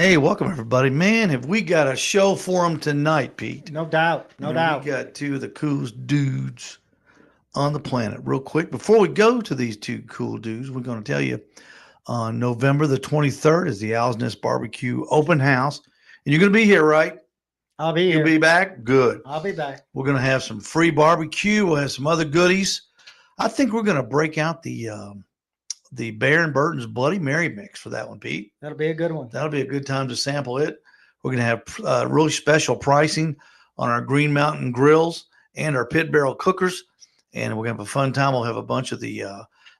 Hey, welcome everybody. Man, have we got a show for them tonight, Pete? No doubt, no Man, doubt. we got two of the coolest dudes on the planet. Real quick, before we go to these two cool dudes, we're going to tell you on November the 23rd is the Owl's Nest Barbecue open house. And you're going to be here, right? I'll be You'll here. be back? Good. I'll be back. We're going to have some free barbecue. We'll have some other goodies. I think we're going to break out the Bear and Burton's Bloody Mary mix for that one, Pete. That'll be a good one. That'll be a good time to sample it. We're going to have really special pricing on our Green Mountain grills and our pit barrel cookers. And we're going to have a fun time. We'll have a bunch of the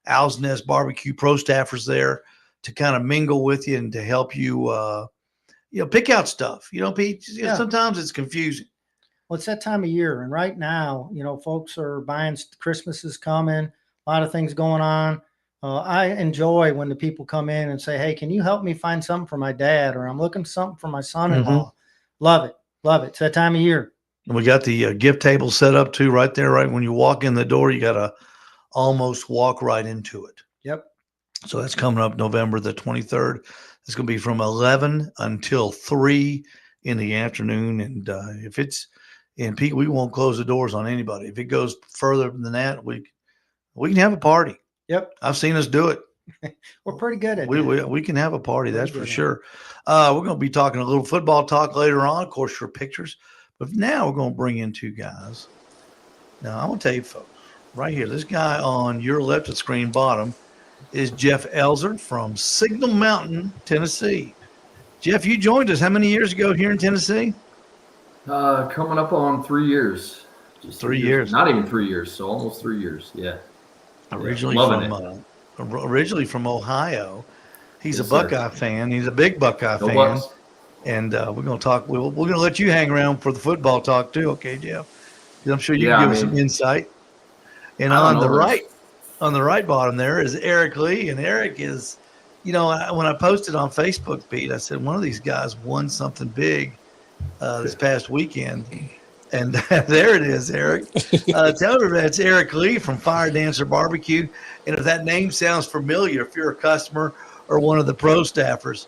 Owl's Nest Barbecue pro staffers there to kind of mingle with you and to help you, pick out stuff. Pete, Yeah. sometimes it's confusing. Well, it's that time of year. And right now, folks are buying, Christmas is coming, a lot of things going on. I enjoy when the people come in and say, hey, can you help me find something for my dad? Or I'm looking for something for my son-in-law. Love it. Love it. It's that time of year. And we got the gift table set up too, right there, right when you walk in the door, you got to almost walk right into it. Yep. So that's coming up November the 23rd. It's going to be from 11 until 3 in the afternoon. And Pete, we won't close the doors on anybody. If it goes further than that, we can have a party. Yep. I've seen us do it. We're pretty good at it. We can have a party, that's for sure. We're going to be talking a little football talk later on, of course, for pictures. But now we're going to bring in two guys. Now, I'm going to tell you, folks, right here, this guy on your left of the screen bottom is Jeff Elzer from Signal Mountain, Tennessee. Jeff, you joined us how many years ago here in Tennessee? Coming up on 3 years. Just 3 years. Not even 3 years, so almost 3 years. Yeah. Originally from Ohio. He's a Buckeye fan. He's a big Buckeye fan. Bucks. And we're going to talk. We're going to let you hang around for the football talk too, okay, Jeff? I'm sure you can give us some insight. And on the right bottom there is Eric Lee, and Eric is, when I posted on Facebook, Pete, I said one of these guys won something big this past weekend. And there it is, Eric. Tell everybody it's Eric Lee from Fire Dancer Barbecue. And if that name sounds familiar, if you're a customer or one of the pro staffers,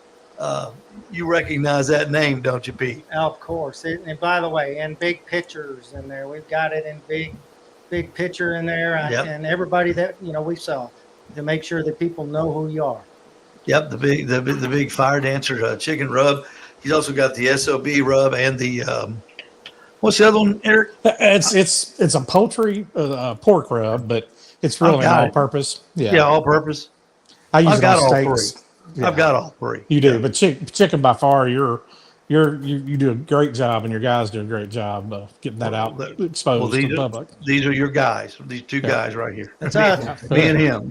you recognize that name, don't you, Pete? Of course. And by the way, and big pictures in there. We've got it in big picture in there. Yep. And everybody that, we sell to make sure that people know who you are. Yep, the big Fire Dancer chicken rub. He's also got the SOB rub and the what's the other one, Eric? It's a poultry pork rub, but it's really an all-purpose. Yeah, all-purpose. I use it on steaks. Yeah. I've got all three. You do, but chicken by far, you do a great job, and your guys do a great job of getting that out exposed to the public. These are your guys. These two guys right here. That's us. Me and him.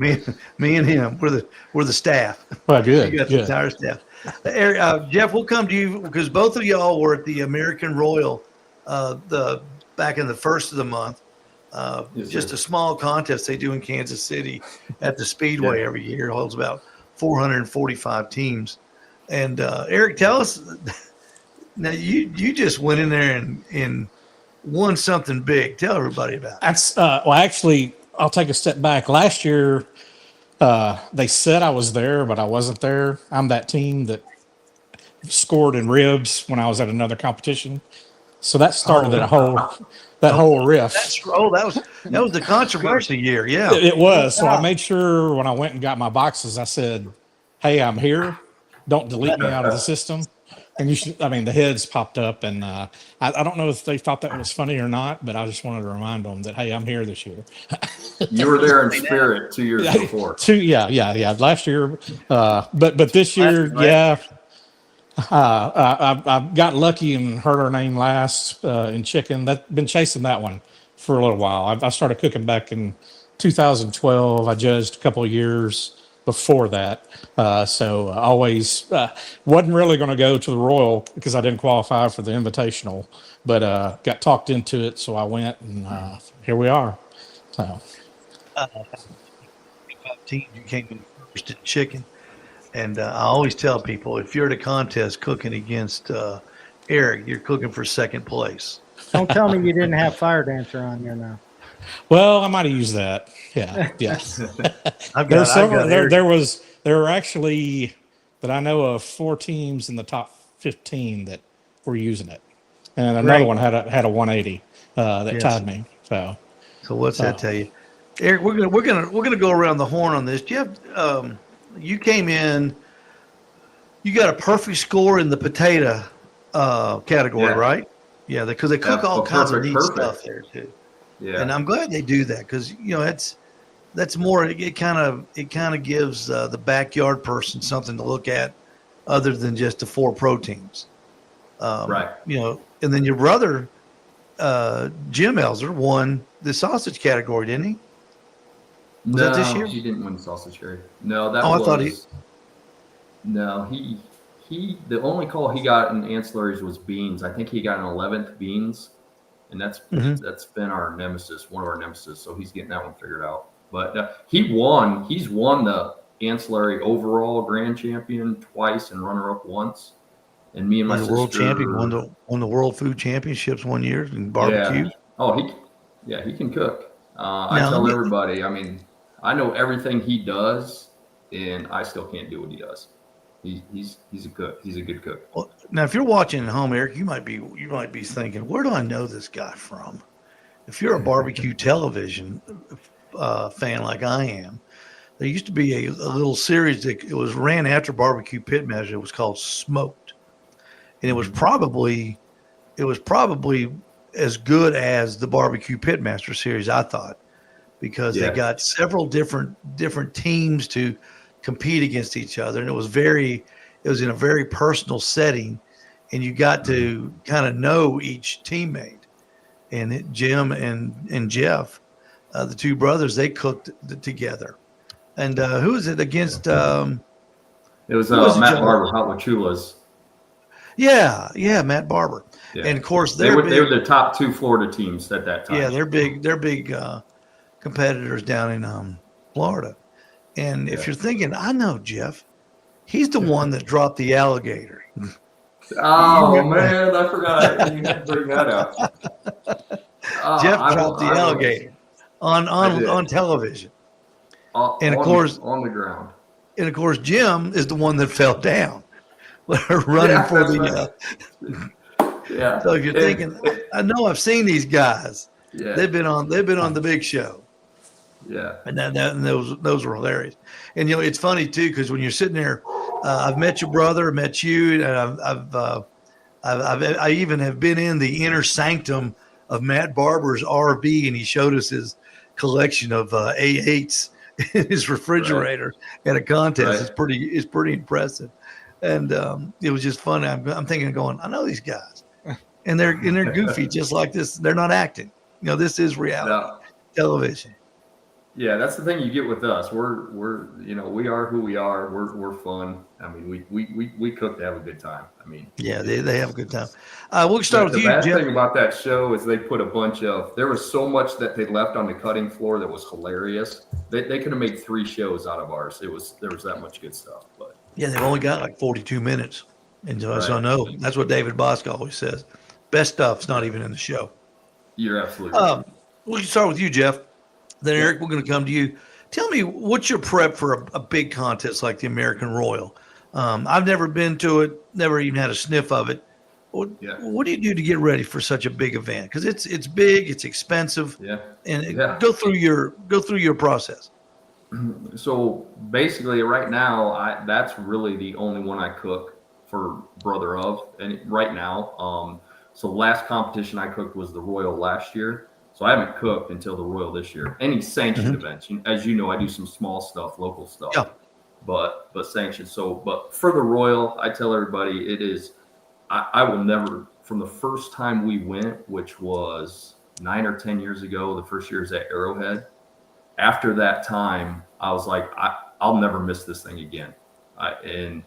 Me and him. We're the staff. Well, good. You got the entire staff. Eric, Jeff, we'll come to you because both of y'all were at the American Royal back in the first of the month. Just a small contest they do in Kansas City at the Speedway every year. It holds about 445 teams. And Eric, tell us now. You just went in there and won something big. Tell everybody about it. That's actually, I'll take a step back. Last year, they said I was there, but I wasn't there. I'm that team that scored in ribs when I was at another competition. So that started that whole riff. That was the controversy year. Yeah, it was. So I made sure when I went and got my boxes, I said, "Hey, I'm here. Don't delete me out of the system." And the heads popped up, and I don't know if they thought that was funny or not, but I just wanted to remind them that, hey, I'm here this year. You were there in spirit 2 years before. Yeah. Last year, but this year, I got lucky and heard our name last in chicken. I've been chasing that one for a little while. I started cooking back in 2012. I judged a couple of years before that. So I always wasn't really going to go to the Royal because I didn't qualify for the Invitational, but got talked into it. So I went, and here we are. So. Team, you came in first in chicken. And I always tell people, if you're at a contest cooking against Eric, you're cooking for second place. Don't tell me you didn't have Fire Dancer on there now. Well, I might have used that. Yeah. There were actually that I know of 4 teams in the top 15 that were using it, and another one had a 180 that tied me. So what's that tell you, Eric? We're gonna go around the horn on this. Jeff, you came in. You got a perfect score in the potato category, right? Yeah, because they cook all kinds of neat stuff there too. Yeah, and I'm glad they do that because that's more. It kind of gives the backyard person something to look at, other than just the 4 proteins. Right. And then your brother, Jim Elser, won the sausage category, didn't he? Was that this year? He didn't win the sausage category. No, that was. I thought he. No, he. The only call he got in ancillaries was beans. I think he got an 11th beans, and that's been our nemesis, one of our nemesis. So he's getting that one figured out. But he won. He's won the ancillary overall grand champion twice and runner-up once. And me and my sister, world champion, won the world food championships one year in barbecue. Yeah. Oh, he can cook. I tell everybody. I mean, I know everything he does, and I still can't do what he does. He's a cook. He's a good cook. Well, now, if you're watching at home, Eric, you might be thinking, where do I know this guy from? If you're a barbecue television fan like I am, there used to be a little series that it was ran after BBQ Pitmasters. It was called Smoked, and it was probably as good as the BBQ Pitmaster series, I thought, because they got several different teams to compete against each other, and it was in a very personal setting, and you got to kind of know each teammate. And Jim and Jeff, the 2 brothers, they cooked together. And who was it against? It was Matt Barber, Hot Wachulas. Yeah, Matt Barber. Yeah. And of course they were the top 2 Florida teams at that time. Yeah, they're big competitors down in Florida. And if you're thinking, I know Jeff, he's the one that dropped the alligator. Oh man, I forgot you had to bring that up. Jeff dropped the alligator on television, and of course on the ground. And of course, Jim is the one that fell down, running for the. Yeah. So if you're thinking, I know I've seen these guys. Yeah. They've been on the big show. Yeah. And those were hilarious. And it's funny too, because when you're sitting there, I've met your brother, met you, and I even have been in the inner sanctum of Matt Barber's RV, and he showed us his collection of A8s in his refrigerator at a contest. Right. It's pretty impressive. And it was just funny. I'm thinking of going, I know these guys, and they're goofy just like this. They're not acting. This is reality television. Yeah, that's the thing you get with us. We're we are who we are. We're fun. I mean, we cook to have a good time. I mean, yeah, they have a good time. We'll start with you, Jim. The bad thing about that show is they put a bunch of. There was so much that they left on the cutting floor that was hilarious. They could have made 3 shows out of ours. There was that much good stuff. But yeah, they've only got like 42 minutes, and so I know that's what David Bosco always says. Best stuff's not even in the show. You're absolutely right. We can start with you, Jeff. Then, Eric, we're going to come to you. Tell me, what's your prep for a big contest like the American Royal? I've never been to it, never even had a sniff of it. What do you do to get ready for such a big event? Because it's big, it's expensive. Yeah. And go through your process. So basically, right now, that's really the only one I cook for Brother of, and right now. So the last competition I cooked was the Royal last year. So I haven't cooked until the Royal this year. Any sanctioned events, as you know, I do some small stuff, local stuff, but sanctioned. So, but for the Royal, I tell everybody it is. I will never. From the first time we went, which was 9 or 10 years ago, the first year was at Arrowhead. After that time, I was like, I'll never miss this thing again. And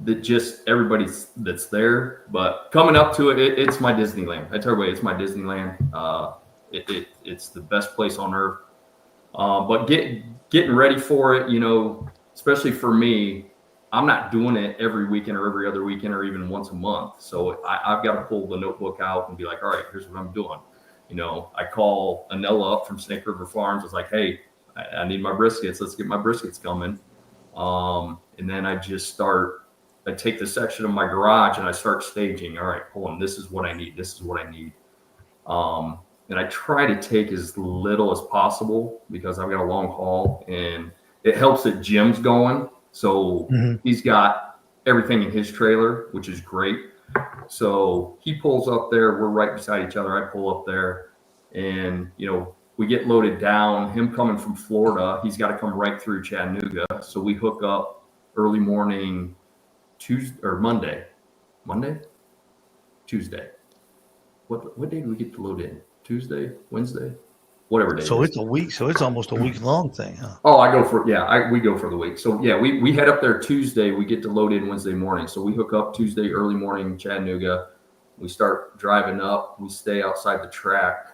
that just everybody that's there, but coming up to it, it's my Disneyland. I tell everybody, it's my Disneyland. It's the best place on earth. But getting ready for it, especially for me, I'm not doing it every weekend or every other weekend or even once a month. So I've got to pull the notebook out and be like, all right, here's what I'm doing. I call Anella up from Snake River Farms. I was like, hey, I need my briskets. Let's get my briskets coming. And then I take the section of my garage and I start staging. All right, hold on. This is what I need. This is what I need. And I try to take as little as possible because I've got a long haul, and it helps that Jim's going. So he's got everything in his trailer, which is great. So he pulls up there. We're right beside each other. I pull up there, and, we get loaded down. Him coming from Florida, he's got to come right through Chattanooga. So we hook up early morning Tuesday or Monday. Tuesday. What day do we get to load in? Tuesday, Wednesday, whatever day. So it's a week. So it's almost a week long thing, huh? Oh, we go for the week. So yeah, we head up there Tuesday. We get to load in Wednesday morning. So we hook up Tuesday early morning, Chattanooga. We start driving up. We stay outside the track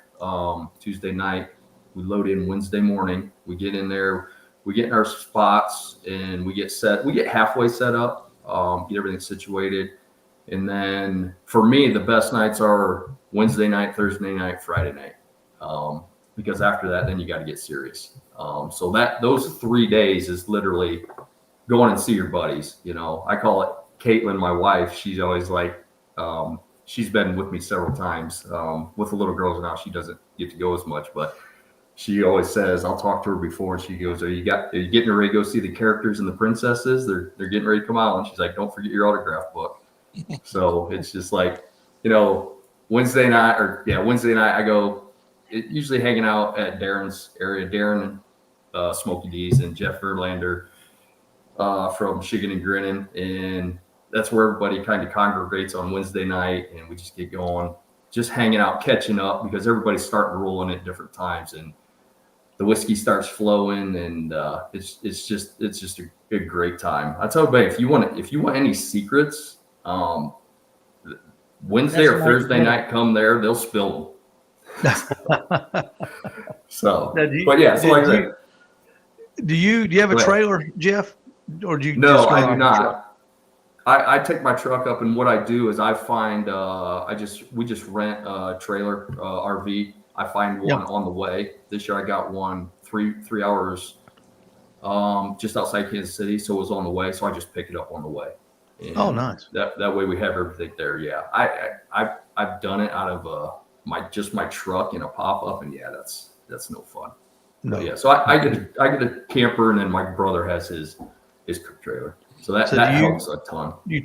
Tuesday night. We load in Wednesday morning. We get in there. We get in our spots and we get set. We get halfway set up, get everything situated. And then for me, the best nights are Wednesday night, Thursday night, Friday night. Because after that, then you got to get serious. So those 3 days is literally going and see your buddies. I call it Caitlin, my wife. She's always like, she's been with me several times. With the little girls now, she doesn't get to go as much, but she always says, I'll talk to her before. She goes, are you getting ready to go see the characters and the princesses? They're getting ready to come out. And she's like, don't forget your autograph book. So it's just like, Wednesday night I go, usually hanging out at Darren's area, Darren and Smokey D's and Jeff Verlander from Shiggin and Grinning. And that's where everybody kind of congregates on Wednesday night. And we just get going, just hanging out, catching up, because everybody's starting rolling at different times. And the whiskey starts flowing, and it's just a great time. I tell everybody, if you want any secrets, Wednesday or Thursday night, come there, they'll spill them. So, but yeah, so like I said, do you have a trailer, Jeff, or do you? No, I do not. I take my truck up, and what I do is I find we just rent a trailer, RV. I find one on the way. This year I got one 3 hours just outside Kansas City, so it was on the way. So I just pick it up on the way. And nice. That way we have everything there. Yeah, I've done it out of my truck in a pop up, and yeah, that's no fun. No. But yeah, so I get a camper, and then my brother has his cook trailer. So that helps a ton. Do you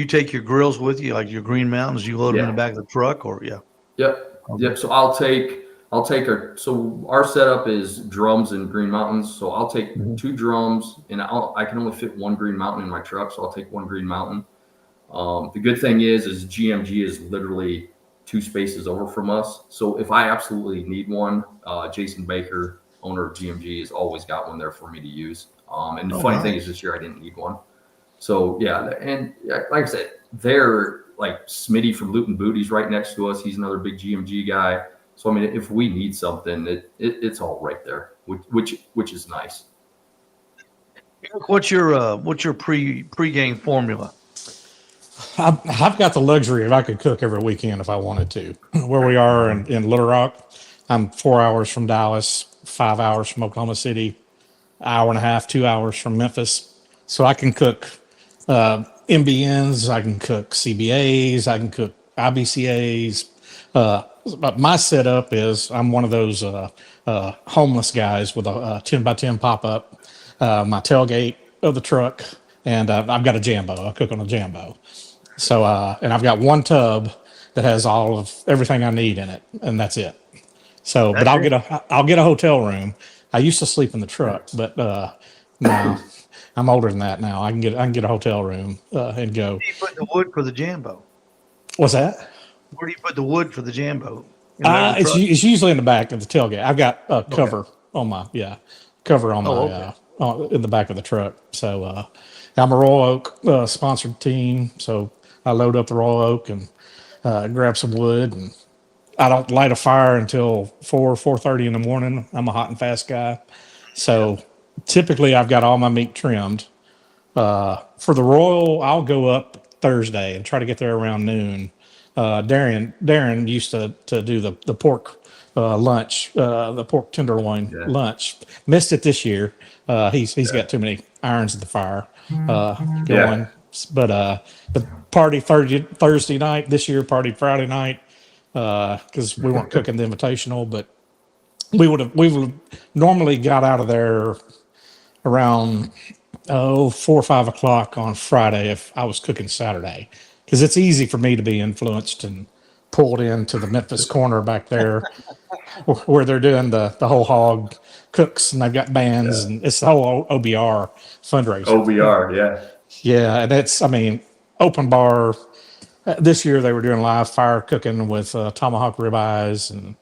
take your grills with you, like your Green Mountains? You load them in the back of the truck, or yeah? Yep. Okay. Yep. So I'll take our setup is drums and Green Mountains. So I'll take 2 drums, and I can only fit 1 Green Mountain in my truck, so I'll take 1 Green Mountain. The good thing is GMG is literally 2 spaces over from us. So if I absolutely need one, Jason Baker, owner of GMG, has always got one there for me to use. And the funny thing is, this year I didn't need one. So yeah, and like I said, they're like Smitty from Loot and Booty's right next to us. He's another big GMG guy. So I mean, if we need something, it's all right there, which is nice. What's your pre-game formula? I've got the luxury of I could cook every weekend if I wanted to. Where we are in Little Rock, I'm 4 hours from Dallas, 5 hours from Oklahoma City, hour and a half, 2 hours from Memphis. So I can cook MBNs, I can cook CBAs, I can cook IBCAs. But my setup is I'm one of those homeless guys with a 10x10 pop-up, my tailgate of the truck, and I've got a Jambo. I cook on a Jambo. So, and I've got 1 tub that has all of everything I need in it, and that's it. So, but I'll get a hotel room. I used to sleep in the truck, but no, I'm older than that now. I can get a hotel room and go. Where do you put the wood for the Jambo? What's that? Where do you put the wood for the Jambo? It's usually in the back of the tailgate. I've got a cover on my in the back of the truck. So I'm a Royal Oak sponsored team, so I load up the Royal Oak and grab some wood, and I don't light a fire until 4:30 in the morning. I'm a hot and fast guy, so typically I've got all my meat trimmed. For the Royal, I'll go up Thursday and try to get there around noon. Darren used to do the pork lunch, the pork tenderloin lunch. Missed it this year. He's got too many irons at the fire going. But party Thursday night this year, party Friday night because we weren't cooking the invitational, but we would have normally got out of there around 4 or 5 o'clock on Friday if I was cooking Saturday, because it's easy for me to be influenced and pulled into the Memphis corner back there where they're doing the whole hog cooks and they've got bands and it's the whole OBR fundraiser. OBR, yeah. Yeah, and it's, I mean, open bar. This year they were doing live fire cooking with tomahawk ribeyes, and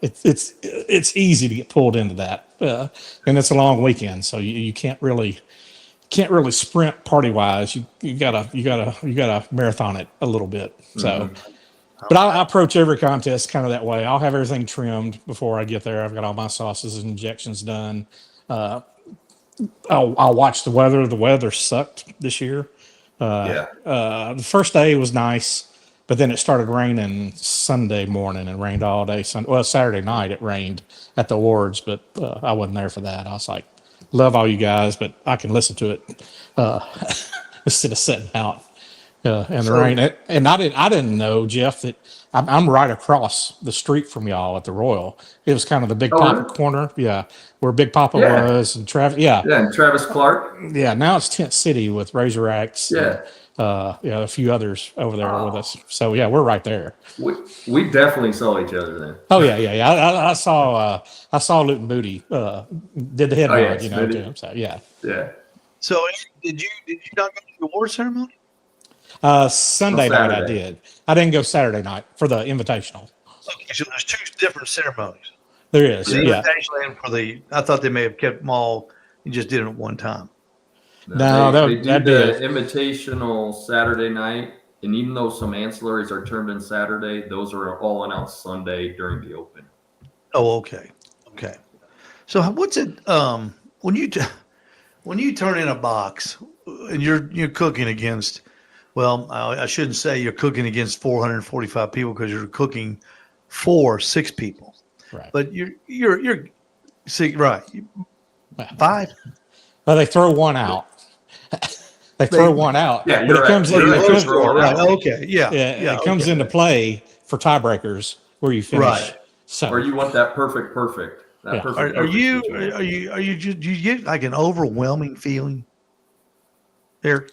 it's easy to get pulled into that, and it's a long weekend, so you can't really sprint party wise. You gotta marathon it a little bit. So, but I approach every contest kind of that way. I'll have everything trimmed before I get there. I've got all my sauces and injections done. I'll watch the weather. The weather sucked this year. The first day was nice, but then it started raining Sunday morning and rained all day. Saturday night it rained at the awards, but I wasn't there for that. I was like, love all you guys, but I can listen to it instead of sitting out in the rain. And I didn't know, Jeff, that I'm right across the street from y'all at the Royal. It was kind of the Big Papa corner, where Big Papa was, and Travis, and Travis Clark. Yeah, now it's Tent City with Razorbacks. And, a few others over there with us. So we're right there. We definitely saw each other then. Oh yeah. I saw Luton Booty did the headline, to him. So yeah. So did you not go to the award ceremony? Sunday night I did. I didn't go Saturday night for the invitational. Okay, so there's 2 different ceremonies. There is, the invitational and for the. I thought they may have kept them all and just did it at one time. No, they do the invitational Saturday night, and even though some ancillaries are turned in Saturday, those are all announced Sunday during the open. Oh, okay. So what's it when you turn in a box and you're cooking against? Well, I shouldn't say you're cooking against 445 people because you're cooking for 6 people. Right. But you're 6, right? 5. Well, they throw one out. They throw one out. Yeah, but it comes in. Okay. Yeah. It comes into play for tiebreakers where you finish. Right. So, or you want that perfect. That perfect. Are you do you get like an overwhelming feeling, Eric?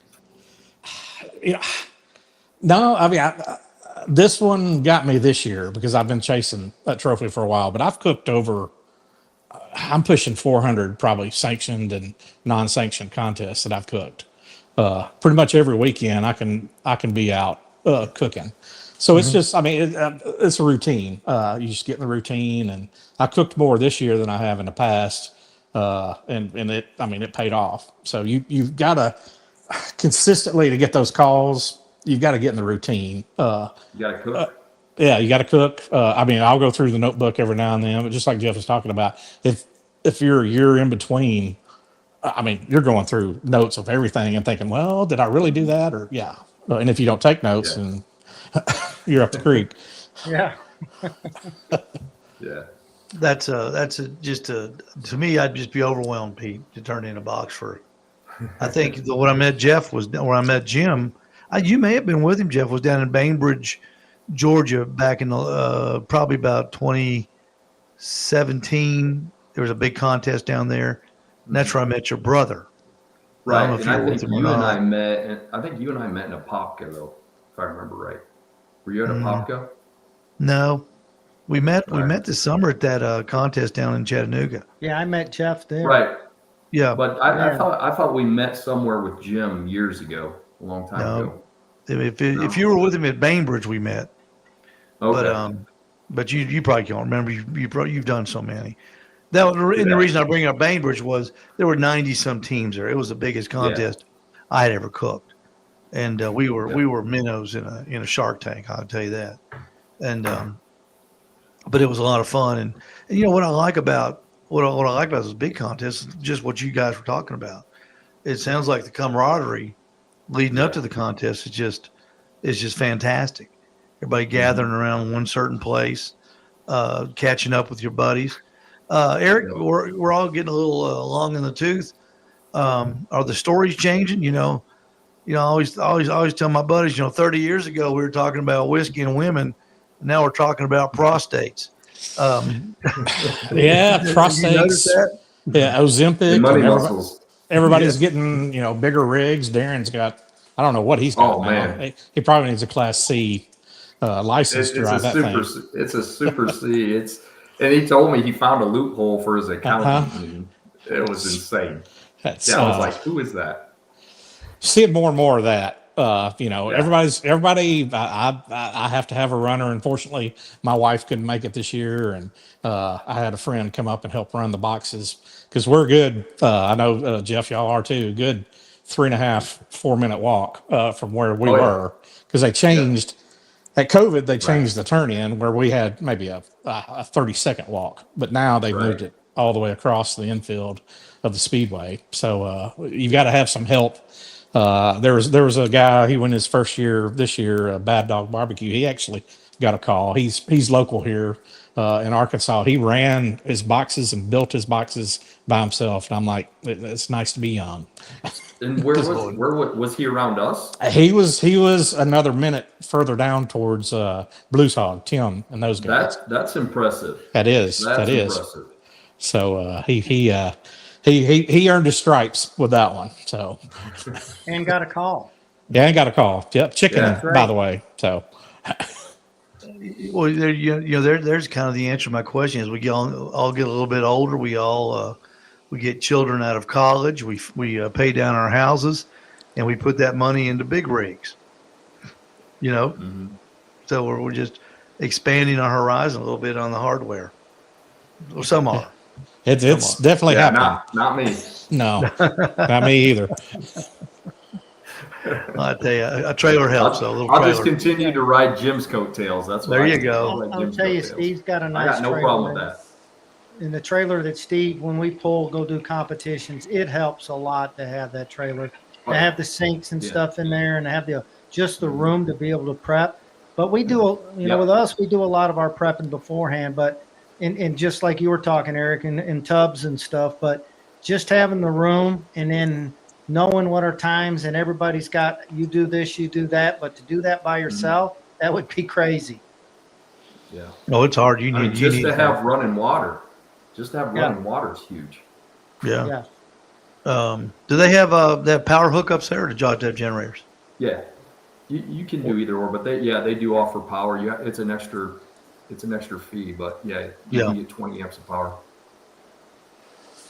No, I mean, this one got me this year because I've been chasing that trophy for a while, but I've cooked over, I'm pushing 400 probably sanctioned and non-sanctioned contests that I've cooked. Pretty much every weekend I can be out cooking. So it's just, I mean, it's a routine. You just get in the routine, and I cooked more this year than I have in the past. And it paid off. So you've got to consistently, to get those calls, you've got to get in the routine. You got to cook. You got to cook. I'll go through the notebook every now and then, but just like Jeff was talking about, if you're a year in between, you're going through notes of everything and thinking, well, did I really do that? Or and if you don't take notes, and you're up the creek. Yeah. Yeah. That's to me, I'd just be overwhelmed, Pete, to turn in a box for. I think when I met Jeff was when I met Jim. You may have been with him. Jeff was down in Bainbridge, Georgia, back in probably about 2017. There was a big contest down there, and that's where I met your brother. Right. I think you and I met. I think you and I met in a Apopka, though, if I remember right. Were you at Apopka? No, we met. We met this summer at that contest down in Chattanooga. Yeah, I met Jeff there. Right. Yeah, but I thought we met somewhere with Jim years ago, a long time ago. If you were with him at Bainbridge, we met. Okay. But you probably can't remember. You've done so many. The reason I bring up Bainbridge was there were 90-some teams there. It was the biggest contest I had ever cooked, and we were minnows in a shark tank. I'll tell you that. And but it was a lot of fun. And you know what I like about this big contest is just what you guys were talking about. It sounds like the camaraderie leading up to the contest is just fantastic. Everybody gathering around one certain place, catching up with your buddies. Eric, we're all getting a little long in the tooth. Are the stories changing? I always tell my buddies, 30 years ago we were talking about whiskey and women, and now we're talking about prostates. Yeah, You notice prostates. that? Yeah, Ozempic. And money And muscles. everybody's getting, bigger rigs. Darren's got, I don't know what he's got Oh, now. man. He probably needs a Class C license to drive that thing. It's a super C. And he told me he found a loophole for his accountant. And it was insane. That's, I was like, who is that? Seeing more and more of that. Everybody. I have to have a runner. Unfortunately, my wife couldn't make it this year, and I had a friend come up and help run the boxes because we're good. I know Jeff, y'all are too. Good 3.5, 4 minute walk from where we were because they changed. At COVID, they changed the turn in where we had maybe a 30-second walk, but now they've moved it all the way across the infield of the speedway. So you've got to have some help. There was a guy, he went his first year this year, Bad Dog Barbecue. He actually got a call. He's local here in Arkansas. He ran his boxes and built his boxes by himself. And I'm like, it's nice to be young. And where was he around us? He was another minute further down towards Blues Hog, Tim, and those guys. That's impressive. That is. Impressive. So he earned his stripes with that one. So And got a call. yeah, I got a call. Yep, chicken, by the way. So Well, there's kind of the answer to my question. As we all get a little bit older, we get children out of college. We pay down our houses, and we put that money into big rigs. So we're just expanding our horizon a little bit on the hardware. Well, some are. it's definitely happening. Not me. No, not me either. I tell you, a trailer helps. I'll just continue to ride Jim's coattails. That's what there you go. I'll tell you, Steve's got a nice I got no trailer. problem with that. In the trailer that Steve, when we go do competitions, it helps a lot to have that trailer, to have the sinks and stuff in there, and to have just the room to be able to prep. But we do, with us, we do a lot of our prepping beforehand. But in just like you were talking, Eric, in tubs and stuff. But just having the room and then knowing what our times and everybody's got, you do this, you do that. But to do that by yourself, that would be crazy. Yeah. No, it's hard. You need to have running water. Just to have running water is huge. Yeah. Do they have power hookups there, or do you have generators? Yeah, you can do either or, but they do offer power. It's an extra fee, but you can get 20 amps of power.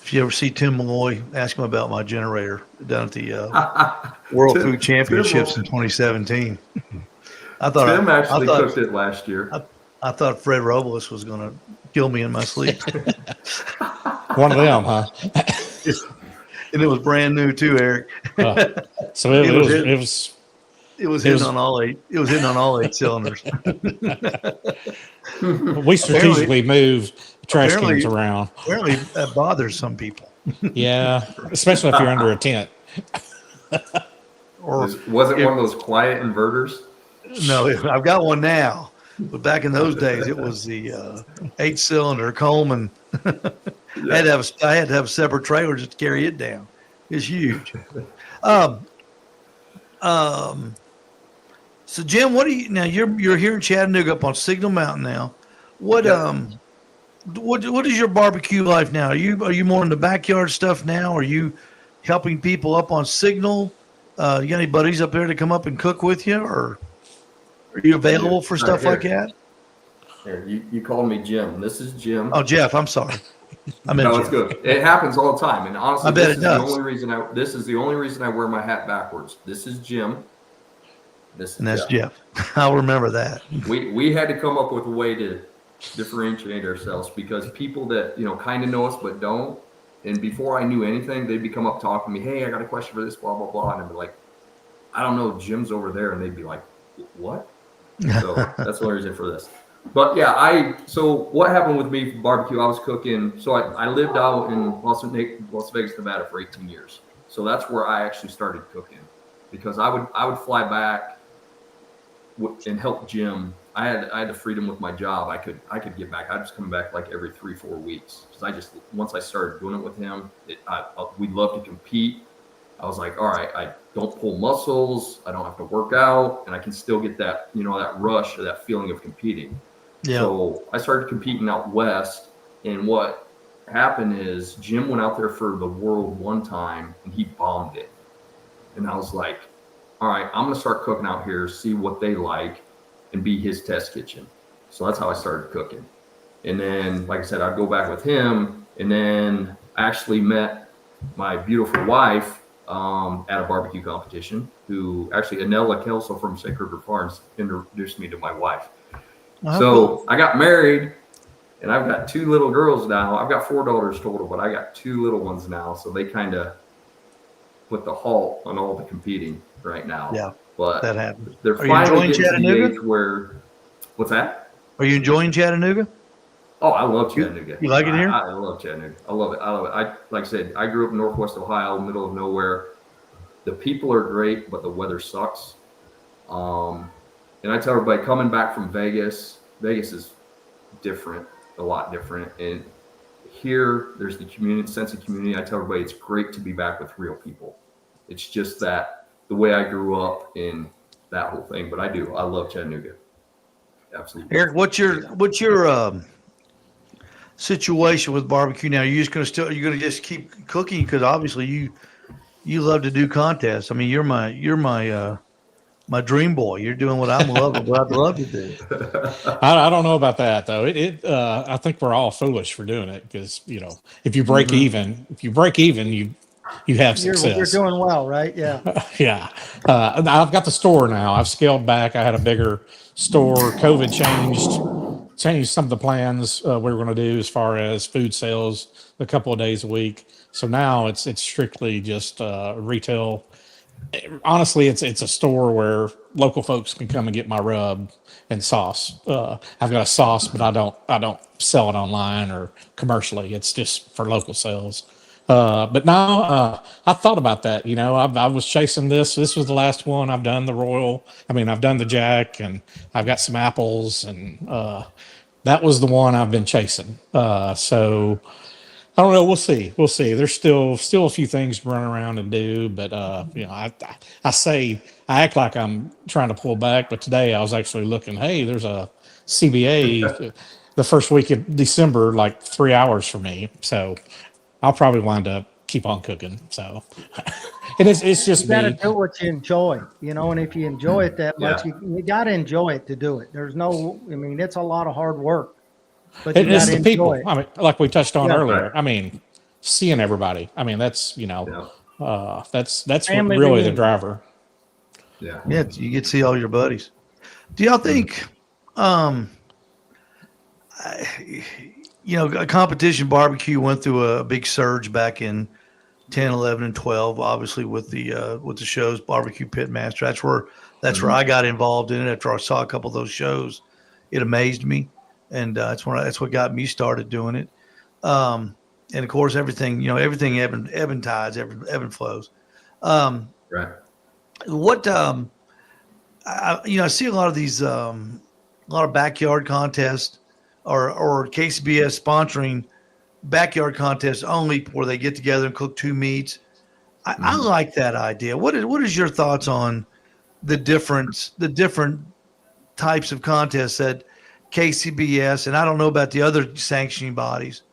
If you ever see Tim Malloy, ask him about my generator down at the World Food Championships in 2017. Tim actually cooked it last year. I thought Fred Robles was going to kill me in my sleep. One of them, huh? And it was brand new too, Eric. So it was hitting on all eight. It was hitting on all 8 cylinders. We strategically move trash cans around. Apparently, that bothers some people. Yeah, especially if you're under a tent. Was it one of those quiet inverters? No, I've got one now. But back in those days, it was the 8-cylinder Coleman. I had to have a separate trailer just to carry it down. It's huge. So Jim, what do you now? You're here in Chattanooga up on Signal Mountain now. What is your barbecue life now? Are you more in the backyard stuff now? Are you helping people up on Signal? You got any buddies up there to come up and cook with you, or are you available for stuff like that? Here, you called me Jim. This is Jim. Oh, Jeff, I'm sorry. It's good. It happens all the time, and honestly, I bet this it is does. this is the only reason I wear my hat backwards. This is Jim. And that's Jeff. I'll remember that. We had to come up with a way to differentiate ourselves because people that kind of know us but don't. And before I knew anything, they'd be come up talking to me. Hey, I got a question for this, blah blah blah, and I'd be like, I don't know, Jim's over there, and they'd be like, what? So that's the reason for this. But yeah, so what happened with me for barbecue? I was cooking. So I lived out in Las Vegas, Nevada for 18 years. So that's where I actually started cooking because I would fly back and help Jim I had the freedom with my job. I could get back. I was coming back like every 3-4 weeks because once I started doing it with him, we love to compete. I was like, all right, I don't pull muscles, I don't have to work out, and I can still get that, that rush or that feeling of competing. Yeah. So I started competing out west, and what happened is Jim went out there for the world one time and he bombed it. And I was like, all right, I'm gonna start cooking out here, see what they like, and be his test kitchen. So that's how I started cooking. And then, like I said, I'd go back with him, and then I actually met my beautiful wife at a barbecue competition, who actually Anella Kelso from Sacred River Farms introduced me to my wife. Oh, so cool. I got married, and I've got 2 little girls now. I've got 4 daughters total, but I got 2 little ones now. So they kind of put the halt on all the competing right now. Yeah, but that happens. They're finally getting to the age where, what's that? Are you enjoying Chattanooga? Oh, I love Chattanooga. You like it here? I love Chattanooga. I love it. Like I said, I grew up in Northwest Ohio, middle of nowhere. The people are great, but the weather sucks. And I tell everybody, coming back from Vegas is different, a lot different. And here, there's the sense of community. I tell everybody it's great to be back with real people. It's just that the way I grew up in that whole thing. But I love Chattanooga. Absolutely. Eric, what's your situation with barbecue now? You're gonna just keep cooking, because obviously you love to do contests. I mean, you're my dream boy. You're doing what I'd love to do. I don't know about that though. I think we're all foolish for doing it, because if you break even, you have success. You're doing well, right? Yeah. Yeah. I've got the store now. I've scaled back. I had a bigger store. COVID changed some of the plans we were going to do as far as food sales a couple of days a week. So now it's strictly just retail. Honestly, it's a store where local folks can come and get my rub and sauce. I've got a sauce, but I don't sell it online or commercially. It's just for local sales. But now I thought about that. I was chasing this. This was the last one. I've done the Royal. I've done the Jack, and I've got some apples, and that was the one I've been chasing. So I don't know. We'll see. There's still a few things to run around and do, but I act like I'm trying to pull back, but today I was actually looking. Hey, there's a CBA the first week of December, like 3 hours for me. So I'll probably wind up keep on cooking. So it's just you got to do what you enjoy, and if you enjoy it that much, you got to enjoy it to do it. It's a lot of hard work. But it's the people. It. Like we touched on earlier. Right. Seeing everybody. That's that's what really the driver. Yeah. Yeah, you get to see all your buddies. Do y'all think, a competition barbecue went through a big surge back in 10, 11, and 12, obviously with the shows, BBQ Pitmasters. That's where I got involved in it after I saw a couple of those shows. It amazed me. And that's what got me started doing it. And of course, everything ebb and tides, ebb and flows. Right. What I see a lot of these, a lot of backyard contests or KCBS sponsoring backyard contests only, where they get together and cook 2 meats. I like that idea. What is your thoughts on the different types of contests that KCBS, and I don't know about the other sanctioning bodies,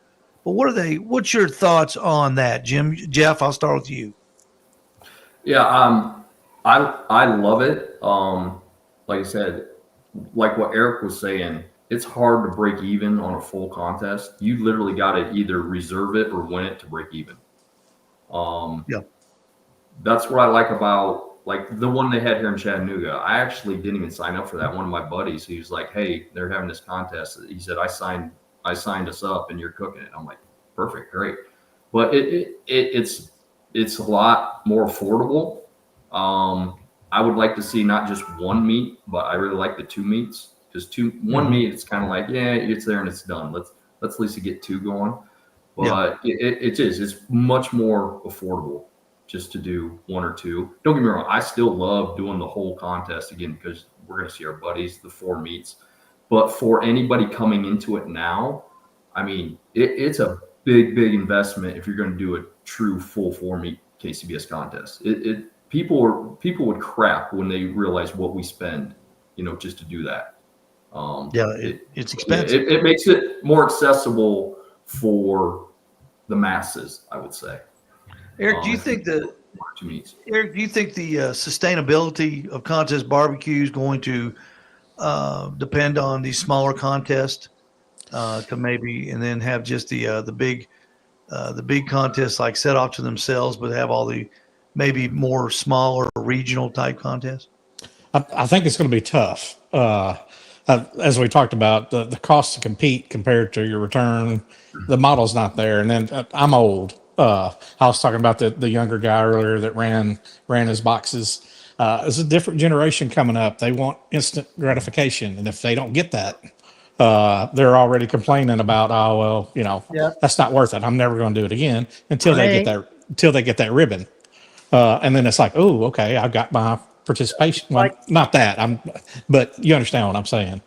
but what's your thoughts on that, Jeff? I'll start with you. Yeah. I love it. Like I said, like what Eric was saying, it's hard to break even on a full contest. You literally got to either reserve it or win it to break even. That's what I like about, like, the one they had here in Chattanooga. I actually didn't even sign up for that. One of my buddies, he was like, "Hey, they're having this contest." He said, I signed us up and you're cooking it. I'm like, perfect, great. But it's a lot more affordable. I would like to see not just 1 meat, but I really like the 2 meats. Because one meat, it's kind of like, it's there and it's done. Let's at least get 2 going. But it's much more affordable just to do 1 or 2. Don't get me wrong, I still love doing the whole contest again, because we're going to see our buddies, the 4 meats. But for anybody coming into it now, I mean, it's a big investment if you're going to do a true full 4-meet KCBS contest. People would crap when they realize what we spend, just to do that. It's expensive. It makes it more accessible for the masses, I would say. Eric, do you think the sustainability of contest barbecue is going to depend on these smaller contests to maybe, and then have just the big contests like set off to themselves, but have all the maybe more smaller regional type contests? I think it's going to be tough. As we talked about, the cost to compete compared to your return, the model's not there. And then I'm old. I was talking about the younger guy earlier that ran his boxes. It's a different generation coming up. They want instant gratification, and if they don't get that, they're already complaining about, that's not worth it. I'm never going to do it again until they get that ribbon, and then it's like, oh, okay, I've got my participation. Well, not that but you understand what I'm saying.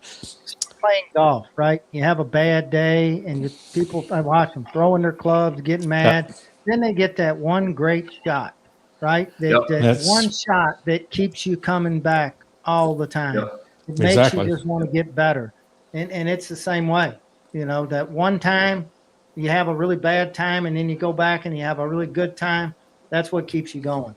Playing golf, right? You have a bad day, and people, I watch them throwing their clubs, getting mad. Yep. Then they get that one great shot, right? That one shot that keeps you coming back all the time. Yep. It makes you just want to get better. And it's the same way. That one time you have a really bad time, and then you go back and you have a really good time. That's what keeps you going.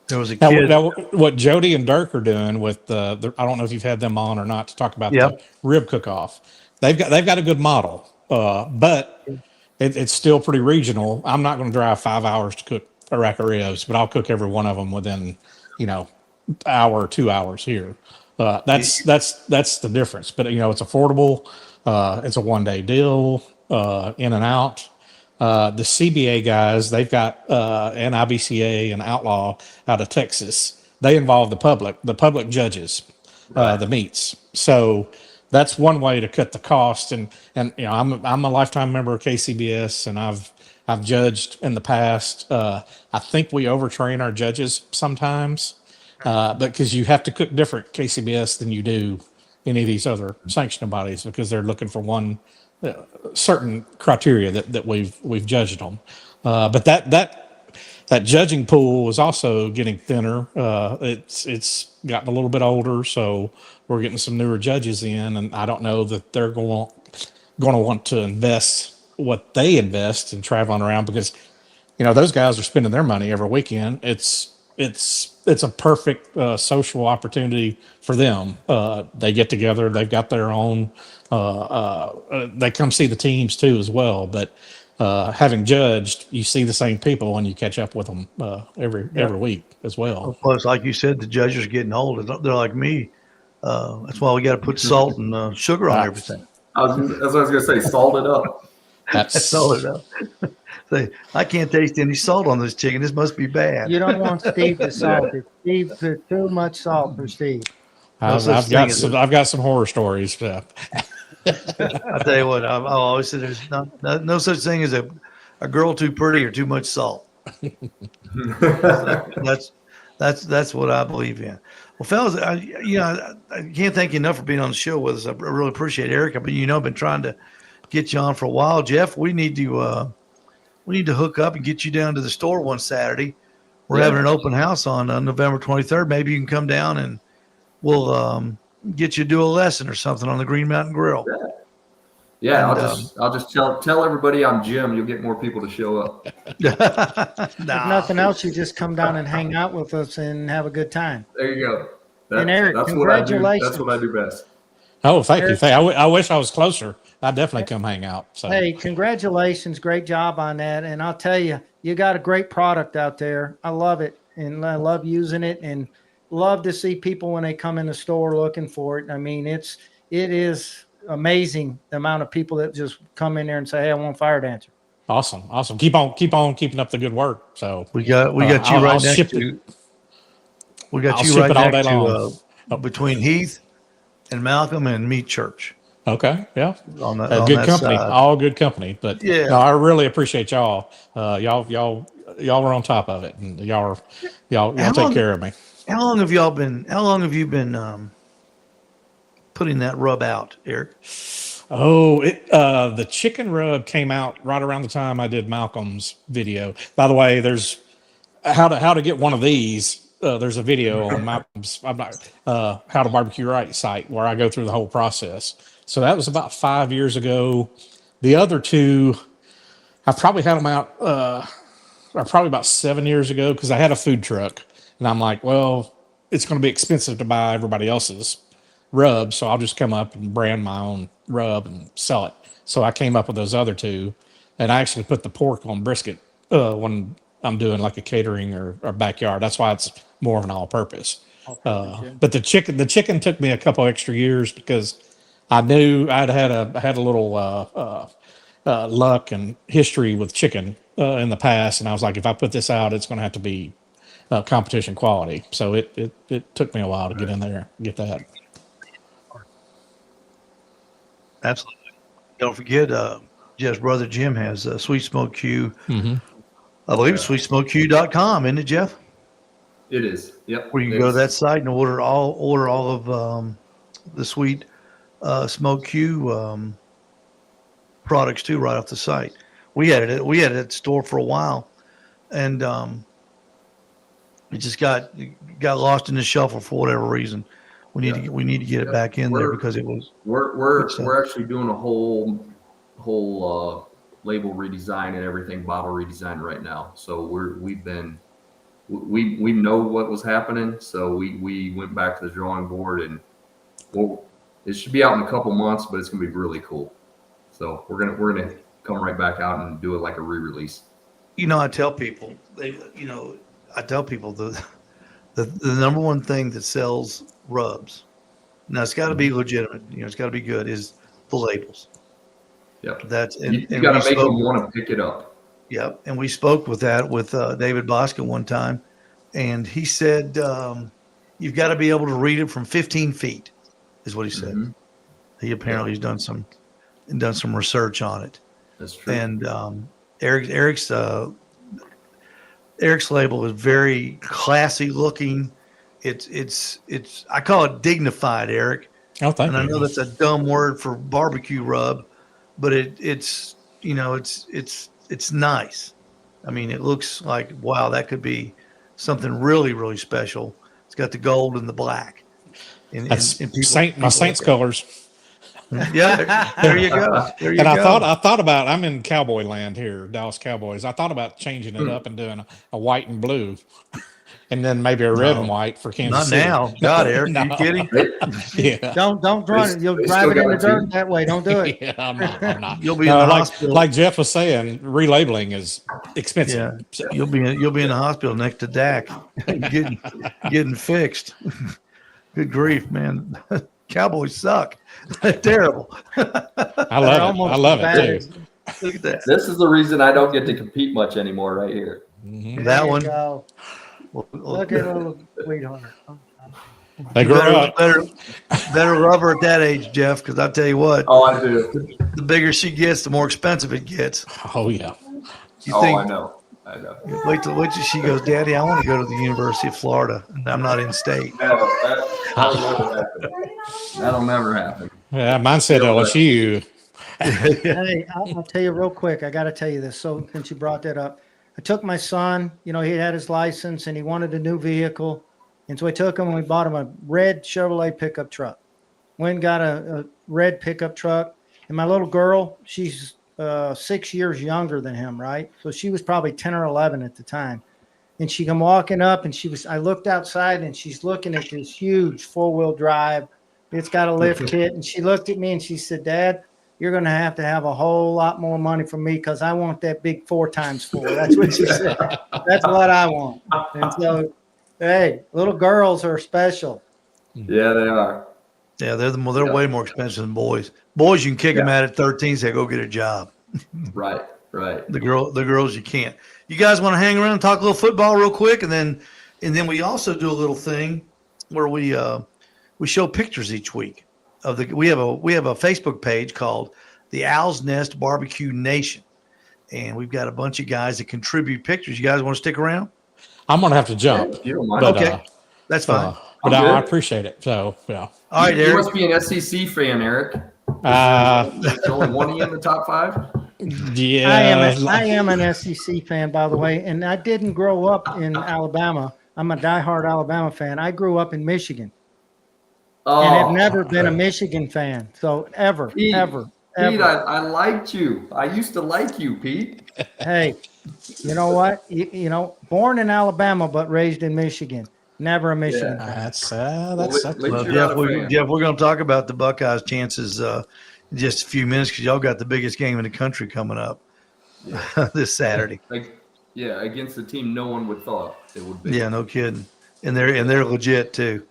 There was a kid. Now, what Jody and Dirk are doing with I don't know if you've had them on or not to talk about the rib cook-off. They've got a good model, but it's still pretty regional. I'm not going to drive 5 hours to cook a rack of ribs, but I'll cook every one of them within, hour or 2 hours here. That's the difference. But it's affordable. It's a 1-day deal, in and out. The CBA guys, they've got an IBCA and Outlaw out of Texas. They involve the public judges, the meets. So that's one way to cut the cost. And I'm a lifetime member of KCBS, and I've judged in the past. I think we overtrain our judges sometimes, but because you have to cook different KCBS than you do any of these other sanctioning bodies, because they're looking for one certain criteria that we've judged them. But that judging pool is also getting thinner. It's gotten a little bit older, so we're getting some newer judges in, and I don't know that they're going to want to invest what they invest in traveling around, because those guys are spending their money every weekend. It's a perfect social opportunity for them. They get together. They've got their own. They come see the teams too as well. But having judged, you see the same people and you catch up with them every week as well. Plus, like you said, the judges are getting old. They're like me. That's why we got to put salt and sugar on everything. That's what I was going to say. Salt it up. Salt it up. Say, I can't taste any salt on this chicken. This must be bad. You don't want Steve to salt it. Steve, too much salt for Steve. I've got some horror stories. I tell you what, I always say there's no such thing as a girl too pretty or too much salt. That's what I believe in. Well, fellas, I can't thank you enough for being on the show with us. I really appreciate it, Eric. But I've been trying to get you on for a while. Jeff, we need to hook up and get you down to the store one Saturday. We're having an open house on November 23rd. Maybe you can come down and we'll get you to do a lesson or something on the Green Mountain Grill. Yeah, and, I'll just tell everybody I'm Jim. You'll get more people to show up. If nothing else, you just come down and hang out with us and have a good time. There you go. And Eric, congratulations. That's what I do best. Oh, thank you. I wish I was closer. I'd definitely come hang out. So. Hey, congratulations. Great job on that. And I'll tell you, you got a great product out there. I love it. And I love using it and love to see people when they come in the store looking for it. I mean, it is amazing the amount of people that just come in there and say, hey, I want Fire Dancer. Awesome. Keep on keeping up the good work. So we got you right next to we got you right next to between Heath and Malcolm and Meat Church. Okay. Yeah. On good company. Side. All good company. But yeah, no, I really appreciate y'all. Y'all were on top of it, and y'all take care of me. How long have you been putting that rub out, Eric? Oh, the chicken rub came out right around the time I did Malcolm's video. By the way, there's how to get one of these. There's a video on Malcolm's How to Barbecue Right site where I go through the whole process. So that was about 5 years ago. The other two, I probably had them out probably about 7 years ago because I had a food truck. And I'm like, well, it's going to be expensive to buy everybody else's rub, so I'll just come up and brand my own rub and sell it. So I came up with those other two, and I actually put the pork on brisket when I'm doing like a catering or backyard. That's why it's more of an all-purpose. But the chicken took me a couple extra years because I knew I had a little luck and history with chicken in the past, and I was like, if I put this out, it's going to have to be competition quality. So it took me a while to get in there and get that. Absolutely. Don't forget, Jeff's brother Jim has Sweet Smoke Q. Mm-hmm. I believe it's sweetsmokeq.com, isn't it, Jeff? It is. Yep. Where you can go to that site and order all of the Sweet Smoke Q products too, right off the site. We had it at the store for a while, and it just got lost in the shuffle for whatever reason. We need to get it back in there because it was. We're actually doing a whole label redesign and everything, bottle redesign right now. So we know what was happening. So we went back to the drawing board, and it should be out in a couple months, but it's gonna be really cool. So we're gonna come right back out and do it like a re-release. I tell people the number one thing that sells rubs, now it's got to be legitimate, it's got to be good, is the labels. Yep. You got to make them want to pick it up. Yep. And we spoke with David Bosca one time, and he said you've got to be able to read it from 15 feet, is what he said. Mm-hmm. He apparently has done some research on it. That's true. And Eric's label is very classy looking. It's I call it dignified, Eric. Oh, thank you. And I know that's a dumb word for barbecue rub, but it's nice. I mean, it looks like, wow, that could be something really, really special. It's got the gold and the black. That's my Saints colors. Yeah, there you go. I thought about, I'm in cowboy land here, Dallas Cowboys. I thought about changing it up and doing a white and blue, and then maybe a red and white for Kansas City. Not now. God, Eric, no. Are you kidding? Yeah. Don't run it. You'll drive it in the dirt that way. Don't do it. Yeah, I'm not. You'll be in the hospital. Like Jeff was saying, relabeling is expensive. Yeah. So. You'll be in the hospital next to Dak, getting fixed. Good grief, man. Cowboys suck. They're terrible. I love it too. Look at that. This is the reason I don't get to compete much anymore right here. Mm-hmm. That one. Look at little sweetheart. They grow up. Better love her at that age, Jeff, because I'll tell you what. Oh, I do. The bigger she gets, the more expensive it gets. Oh, yeah. I know. Wait till she goes, Daddy, I want to go to the University of Florida, and I'm not in state. That'll never happen. That'll never happen. Yeah, mine said LSU. Hey, I'll tell you real quick. I got to tell you this. So since you brought that up, I took my son. He had his license and he wanted a new vehicle, and so I took him and we bought him a red Chevrolet pickup truck. Went and got a red pickup truck, and my little girl, she's 6 years younger than him, right? So she was probably 10 or 11 at the time. And she come walking up, and I looked outside, and she's looking at this huge 4-wheel drive. It's got a lift kit. And she looked at me and she said, Dad, you're going to have a whole lot more money from me because I want that big 4x4. That's what she said. That's what I want. And so, hey, little girls are special. Yeah, they are. Yeah, they're way more expensive than boys. Boys, you can kick them out at 13, say, go get a job. Right. The girls, you can't. You guys want to hang around and talk a little football real quick, and then we also do a little thing where we show pictures each week of we have a Facebook page called the Owl's Nest Barbecue Nation, and we've got a bunch of guys that contribute pictures. You guys want to stick around? I'm gonna have to jump. You don't mind. Okay, that's fine. but I appreciate it. So, yeah. All right, You Eric. must be an SEC fan, Eric. There's only one of you in the top 5. Yeah. I am an SEC fan, by the way, and I didn't grow up in Alabama. I'm a diehard Alabama fan. I grew up in Michigan and have never been a Michigan fan. So Pete, ever. Pete, I liked you. I used to like you, Pete. Hey, you know what? You know, born in Alabama but raised in Michigan. Never a Michigan fan. That's Well, Jeff, we're going to talk about the Buckeyes' chances in just a few minutes because y'all got the biggest game in the country coming up this Saturday. Against the team no one would thought it would be. Yeah, no kidding. And they're legit too.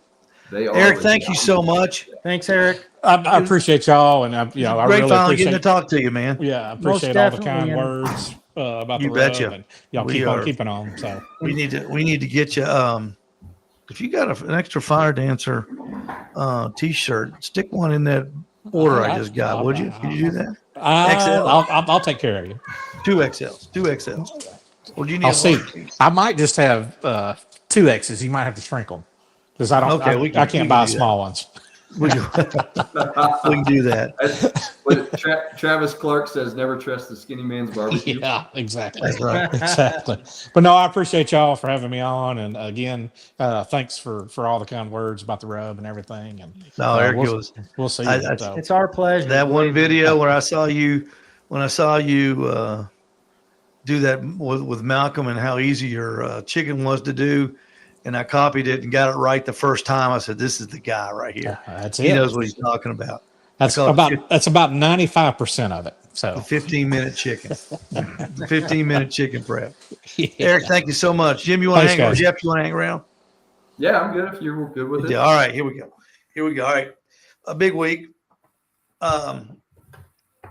They are. Eric, thank you so much. Thanks, Eric. I appreciate y'all, and I Great really finally appreciate getting to talk to you, man. Yeah, I Most appreciate all the definitely, kind words about You the betcha. rub, and y'all We keep on are. keeping on. So We need to get you. If you got an extra Fire Dancer T-shirt, stick one in that order I just got. Would you? Can you do that? XL. I'll take care of you. 2XLs. Well, do you need? I'll see. I might just have 2Xs. You might have to shrink them because I don't. Okay, I can't buy small ones. We can do that. But Travis Clark says, "Never trust the skinny man's barbecue." Yeah, exactly. That's right. Exactly. But no, I appreciate y'all for having me on, and again, thanks for all the kind words about the rub and everything. And No, Eric, we'll see. It's our pleasure. that one video where I saw you do that with Malcolm and how easy your chicken was to do. And I copied it and got it right the first time. I said, "This is the guy right here. That's He it. knows what he's talking about." That's about 95% of it. So The 15-minute chicken, the 15-minute chicken prep. yeah. Eric, thank you so much. Jim, you want to Thanks, hang around? guys. Jeff, you want to hang around? Yeah, I'm good if you're good with it. Yeah. All right. Here we go. All right. A big week.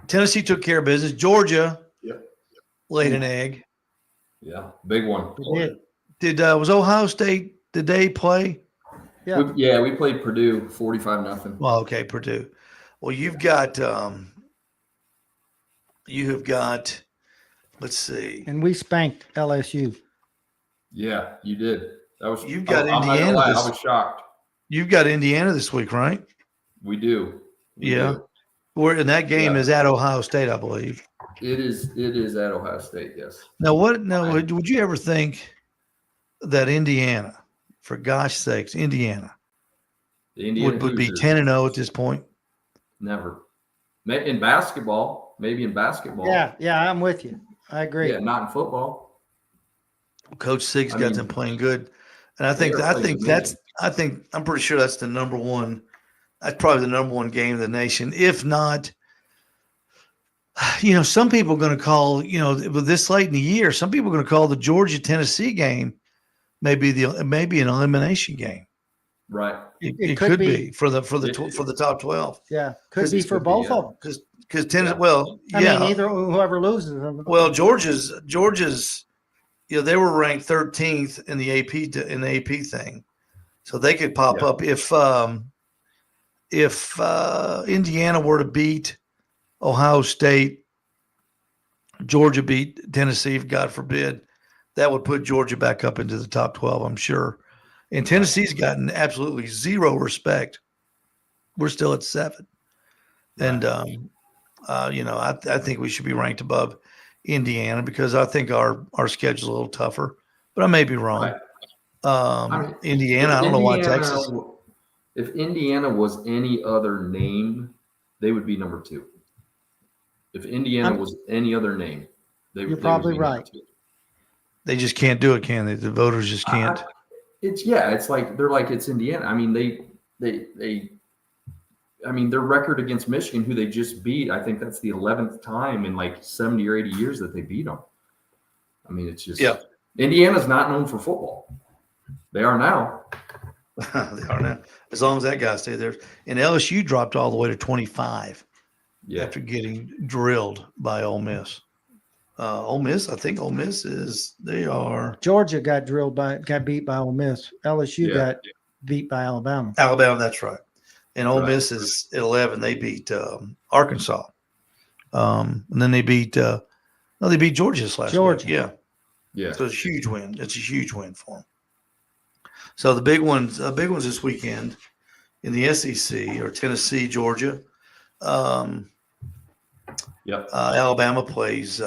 Tennessee took care of business. Georgia laid an egg. Yeah, big one. Was Ohio State? Did they play? Yeah. We played Purdue 45-0. Well, okay, Purdue. Well, you have got. Let's see. And we spanked LSU. Yeah, you did. That was. You've got I'm not gonna Indiana. lie, I was shocked. You've got Indiana this week, right? We do. We Yeah. do. And that game is at Ohio State, I believe. It is at Ohio State. Yes. Now, would you ever think that Indiana, for gosh sakes, Indiana The Indiana would be Hoosiers, 10-0 at this point? Never. In basketball, maybe in basketball. Yeah, I'm with you. I agree. Yeah, not in football. Coach Sig's got them playing good, and I'm pretty sure that's the number one. That's probably the number one game in the nation, if not. Some people are going to call, with this late in the year, some people are going to call the Georgia-Tennessee game maybe an elimination game. Right. It could be for the top 12. Yeah, could be for both of them. Because Tennessee, either whoever loses them. Well, Georgia's, they were ranked 13th in the AP thing, so they could pop up if Indiana were to beat Ohio State, Georgia beat Tennessee, God forbid, that would put Georgia back up into the top 12, I'm sure. And Tennessee's gotten absolutely zero respect. We're still at 7. And, I think we should be ranked above Indiana because I think our schedule's a little tougher, but I may be wrong. Right. Indiana, I don't know why Texas. If Indiana was any other name, they would be number 2. If Indiana was any other name, you're probably right. They just can't do it, can they? The voters just can't. It's like it's Indiana. I mean, their record against Michigan, who they just beat, I think that's the 11th time in like 70 or 80 years that they beat them. I mean, it's just Indiana's not known for football. They are now. They are now. As long as that guy stays there. And LSU dropped all the way to 25 after getting drilled by Ole Miss. I think Ole Miss Georgia got beat by Ole Miss. LSU got beat by Alabama. Alabama, that's right. And Ole Miss is at 11. They beat Arkansas. And then they beat Georgia this last week. Yeah. So it's a huge win. It's a huge win for them. So the big ones this weekend in the SEC are Tennessee, Georgia. Alabama plays. They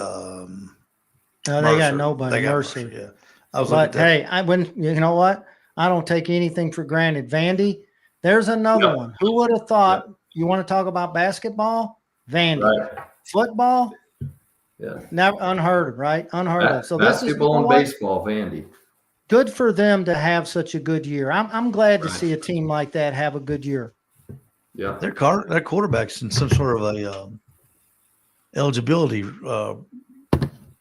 got nobody. They got Mercer. Yeah, I was looking at that. You know what? I don't take anything for granted. Vandy, there's another one. Who would have thought? You want to talk about basketball? Vandy. Right. Football? Yeah. Never unheard of, right? Unheard of. So basketball and baseball, Vandy. Good for them to have such a good year. I'm glad to see a team like that have a good year. Yeah. their quarterback's in some sort of a eligibility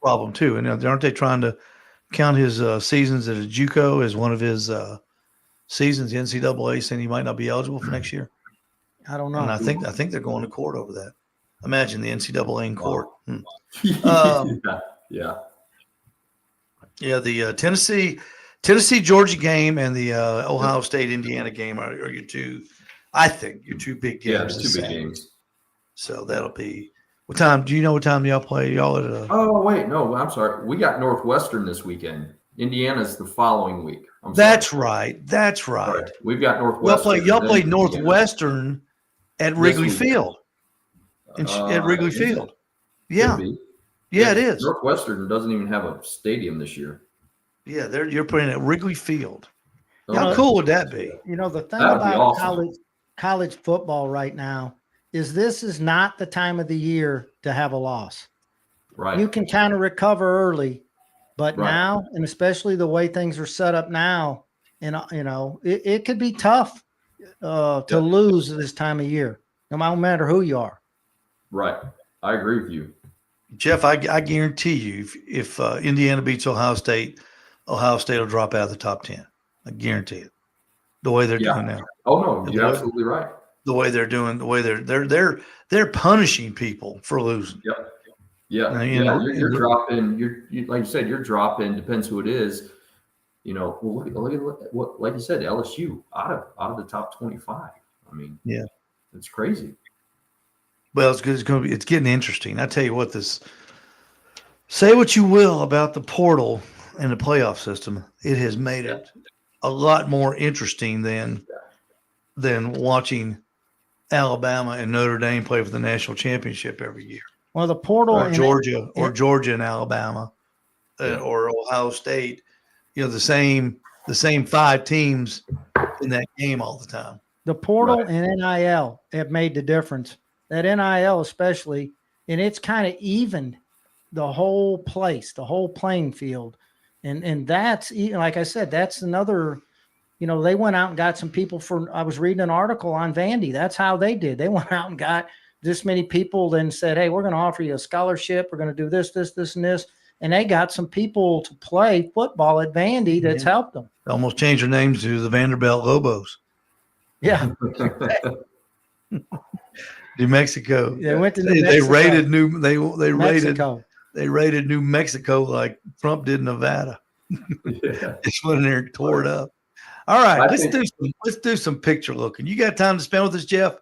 problem too. And aren't they trying to count his seasons at a JUCO as one of his seasons? The NCAA saying he might not be eligible for next year. I don't know. And I think they're going to court over that. Imagine the NCAA in court. The Tennessee Georgia game and the Ohio State Indiana game are your two. I think your two big games. Yeah, two big games. So that'll be what time? Do you know what time y'all play? Y'all at? Oh wait, no, I'm sorry. We got Northwestern this weekend. Indiana's the following week. That's right. We've got Northwestern. Y'all play Northwestern at Wrigley Field. At Wrigley Field. Yeah. Yeah, it is. Northwestern doesn't even have a stadium this year. Yeah, you're playing at Wrigley Field. How cool would that be? You know, the thing about college football right now is this is not the time of the year to have a loss. Right. You can kind of recover early, but now, and especially the way things are set up now, and it could be tough to lose this time of year, no matter who you are. Right. I agree with you. Jeff, I guarantee you, if Indiana beats Ohio State will drop out of the top 10. I guarantee it. The way they're doing now. Oh no, you're absolutely right. The way they're doing, the way they're punishing people for losing. Yep. Yeah. You're dropping. You like you said, you're dropping. Depends who it is. Look at what, like you said, LSU out of the top 25. I mean, yeah, it's crazy. Well, it's getting interesting. I tell you what, say what you will about the portal and the playoff system, it has made it a lot more interesting than watching Alabama and Notre Dame play for the national championship every year. Well, the portal or Georgia and Alabama or Ohio State, the same 5 teams in that game all the time. The portal and NIL have made the difference. That NIL especially, and it's kind of evened the whole place, the whole playing field. And that's, like I said, that's another, they went out and got some people I was reading an article on Vandy. That's how they did. They went out and got this many people, then said, hey, we're going to offer you a scholarship. We're going to do this, this, this, and this. And they got some people to play football at Vandy that's helped them. They almost changed their names to the Vanderbilt Lobos. Yeah. New Mexico. They went to New Mexico. They raided New Mexico like Trump did Nevada. Just went in there and tore it up. All right, let's do some picture looking. You got time to spend with us, Jeff?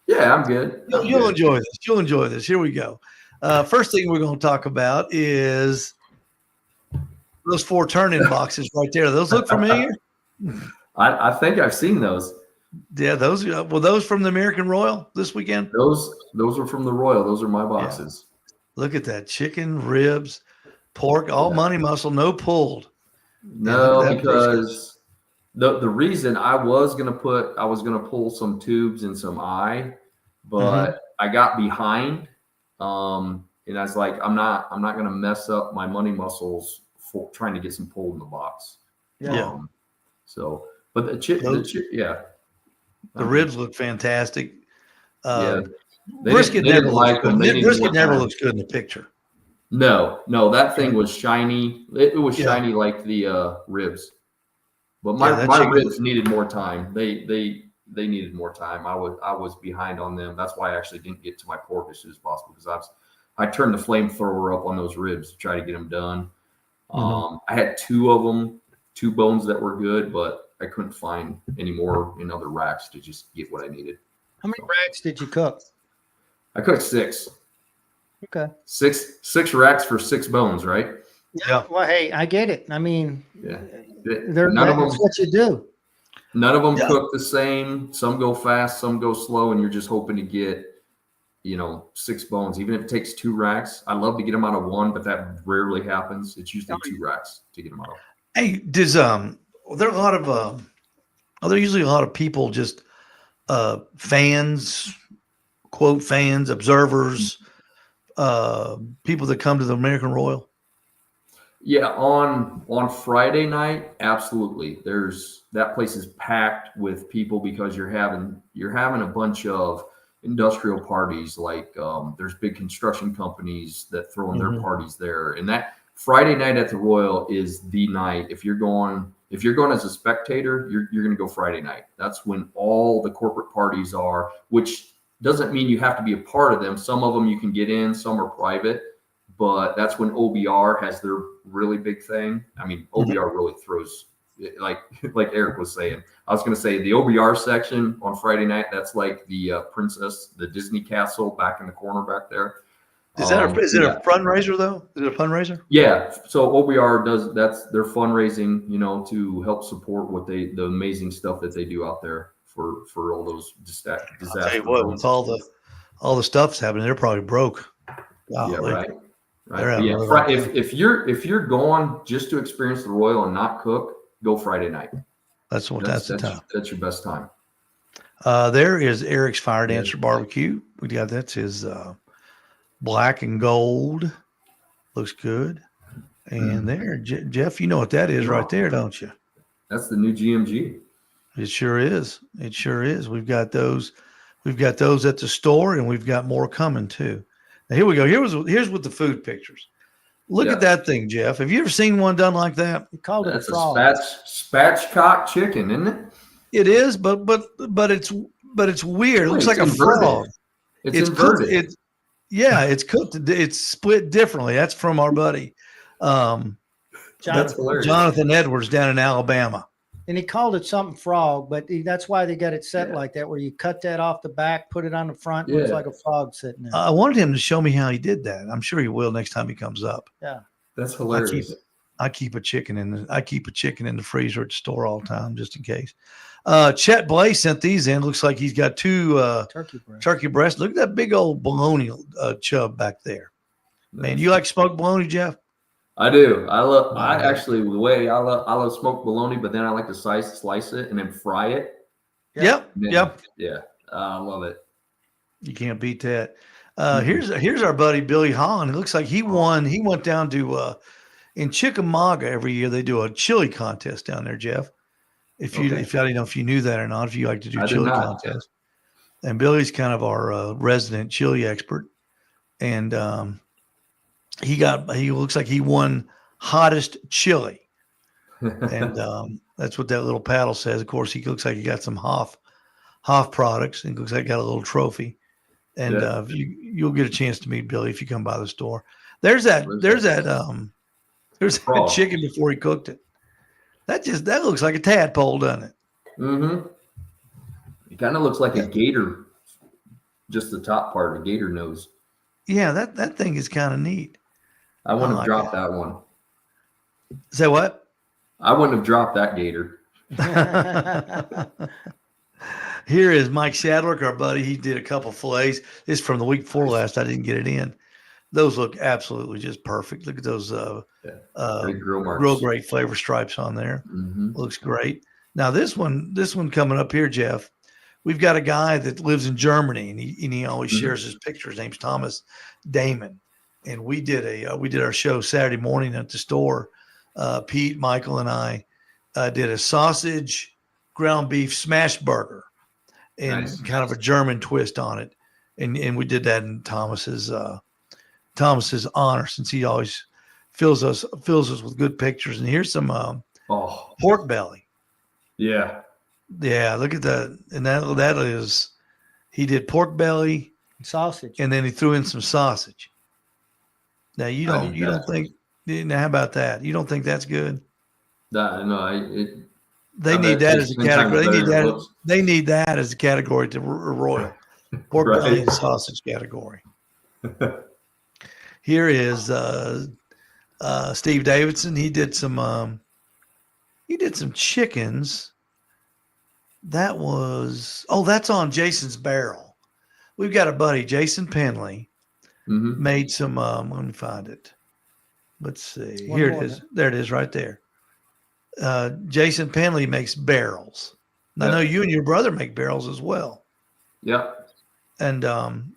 Yeah, I'm good. You'll enjoy this. You'll enjoy this. Here we go. First thing we're going to talk about is those 4 turn-in boxes right there. Those look familiar? I think I've seen those. Yeah, those were those from the American Royal this weekend. Those are from the Royal. Those are my boxes. Yeah. Look at that: chicken, ribs, pork, all money muscle, no pulled. No, because the reason I was gonna pull some tubes and some eye, but I got behind, and I was like, I'm not gonna mess up my money muscles for trying to get some pulled in the box. Yeah. But the ribs look fantastic. Brisket never looks good. Brisket never looks good in the picture. No, that thing was shiny. It was shiny like the ribs. But my ribs needed more time. They needed more time. I was behind on them. That's why I actually didn't get to my pork as soon as possible, because I turned the flamethrower up on those ribs to try to get them done. I had 2 of them, 2 bones that were good, but I couldn't find any more in other racks to just get what I needed. How many racks did you cook? I cooked 6. Okay. 6 racks for 6 bones, right? Yeah. Well, hey, I get it. I mean, Yeah. that's what you do. None of them cook the same. Some go fast, some go slow, and you're just hoping to get, 6 bones, even if it takes 2 racks. I love to get them out of 1, but that rarely happens. It's usually 2 racks to get them out of. Hey, there are a lot of are there usually a lot of people just fans, quote fans, observers, people that come to the American Royal? Yeah, on Friday night, absolutely. That place is packed with people because you're having a bunch of industrial parties. Like there's big construction companies that throw in their parties there, and that Friday night at the Royal is the night. If you're going as a spectator, you're going to go Friday night. That's when all the corporate parties are, which doesn't mean you have to be a part of them. Some of them you can get in, some are private. But that's when OBR has their really big thing. I mean, OBR really throws, like Eric was saying. I was going to say the OBR section on Friday night. That's like the princess, the Disney castle back in the corner back there. Is it a fundraiser though? Is it a fundraiser? Yeah. So OBR that's their fundraising, to help support the amazing stuff that they do out there for all those disasters. I'll tell you what, with all the stuff's happening, they're probably broke. Wow, yeah, right. Right. Yeah, if you're going just to experience the Royal and not cook, go Friday night. That's the time. That's your best time. There is Eric's Fire Dancer Barbecue. We got that's his black and gold. Looks good. And there, Jeff, you know what that is right there, don't you? That's the new GMG. It sure is. It sure is. We've got those. We've got those at the store, and we've got more coming too. Now, here we go. Here's with the food pictures. Look at that thing, Jeff. Have you ever seen one done like that? You called it a frog. Spatchcock chicken, isn't it? It is, but it's weird. It looks like a frog. It's inverted. Cooked, it's cooked. It's split differently. That's from our buddy Jonathan Edwards down in Alabama. And he called it something frog, but that's why they got it set like that, where you cut that off the back, put it on the front, looks like a frog sitting there. I wanted him to show me how he did that. I'm sure he will next time he comes up. Yeah, that's hilarious. I keep a chicken in the freezer at the store all the time just in case. Chet Blaze sent these in. Looks like he's got 2 turkey breasts. Look at that big old bologna chub back there. Man, you like smoked bologna, Jeff? I do. I actually smoked bologna, but then I like to slice it and then fry it. Yep. Yeah. I love it. You can't beat that. Here's our buddy Billy Holland. It looks like he won. He went down to in Chickamauga every year. They do a chili contest down there, Jeff. If I don't know if you knew that or not, if you like to do chili contest. And Billy's kind of our resident chili expert. And he looks like he won hottest chili. And that's what that little paddle says. Of course, he looks like he got some Hoff products, and looks like he got a little trophy. And you'll get a chance to meet Billy if you come by the store. There's that chicken before he cooked it. That looks like a tadpole, doesn't it? Mm-hmm. It kind of looks like a gator, just the top part, a gator nose. Yeah, that thing is kind of neat. I wouldn't have dropped that one. Say what? I wouldn't have dropped that gator. Here is Mike Shadwick, our buddy. He did a couple fillets. This is from the week before last. I didn't get it in. Those look absolutely just perfect. Look at those grill grate flavor stripes on there. Mm-hmm. Looks great. Now this one coming up here, Jeff. We've got a guy that lives in Germany, and he always shares his picture. His name's Thomas Damon, and we did our show Saturday morning at the store. Pete, Michael, and I did a sausage ground beef smash burger, and kind of a German twist on it, and we did that in Thomas's honor, since he always fills us with good pictures. And here's some pork belly. Yeah. Yeah, look at that. And that is, he did pork belly, sausage, and then he threw in some sausage. Now how about that? You don't think that's good? No, they need that as a category. They need that as a category to Royal. Pork belly and sausage category. Here is Steve Davidson, he did some chickens. That's on Jason's Barrel. We've got a buddy, Jason Penley, made some, let me find it. Let's see. Here it is. There it is right there. Jason Penley makes barrels. I know you and your brother make barrels as well. Yep. And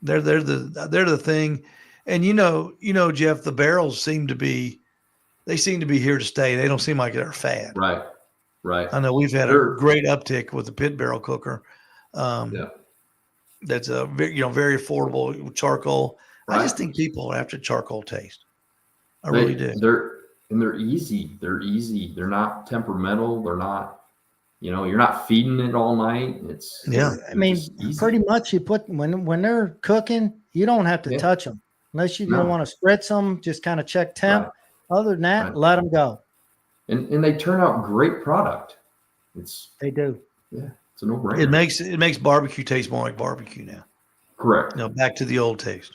they're the thing. And you know, Jeff, the barrels seem to be here to stay. They don't seem like they're a fad. Right. I know we've had a great uptick with the pit barrel cooker. That's a very affordable charcoal. Right. I just think people are after charcoal taste. I really do. They're easy. They're easy. They're not temperamental. They're not, you're not feeding it all night. I mean, pretty much you put when they're cooking, you don't have to touch them unless you want to spritz them. Just kind of check temp. Right. Other than that, let them go. And they turn out great product. They do. Yeah, it's a no-brainer. It makes barbecue taste more like barbecue now. Correct. Back to the old taste.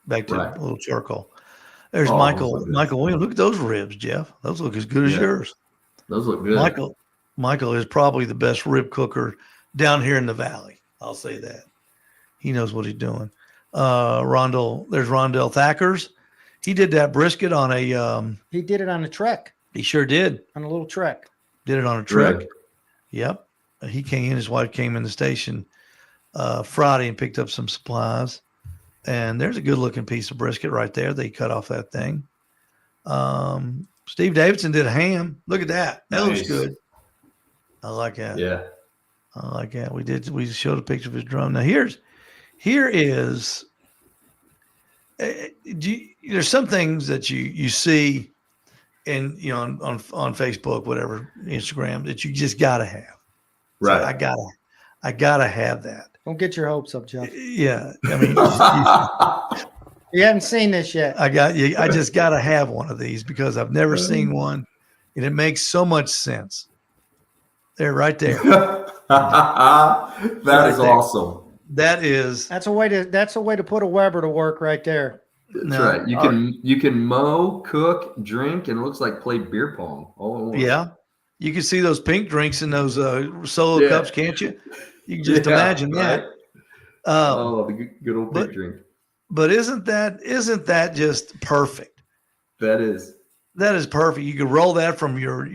Back to a little charcoal. There's Michael Williams. Look at those ribs, Jeff. Those look as good as yours. Those look good. Michael is probably the best rib cooker down here in the valley. I'll say that. He knows what he's doing. There's Rondell Thackers. He did that brisket on a he did it on a trek. He sure did. On a little trek. Did it on a trek. Really? Yep. His wife came in the station Friday and picked up some supplies. And there's a good looking piece of brisket right there. They cut off that thing. Steve Davidson did a ham. Look at that. That looks good. I like that. Yeah. I like that. We showed a picture of his drum. Now here is there's some things that you see on Facebook, whatever, Instagram, that you just gotta have. Right. So I gotta have that. Don't get your hopes up, Jeff. Yeah. I mean, you haven't seen this yet. I just got to have one of these because I've never seen one, and it makes so much sense. They're right there. That is awesome. That's a way to put a Weber to work right there. That's right. You can mow, cook, drink, and it looks like play beer pong all in one. Yeah. You can see those pink drinks in those solo cups, can't you? You can just imagine that. The good old pink drink. But isn't that just perfect? That is perfect. You could roll that from your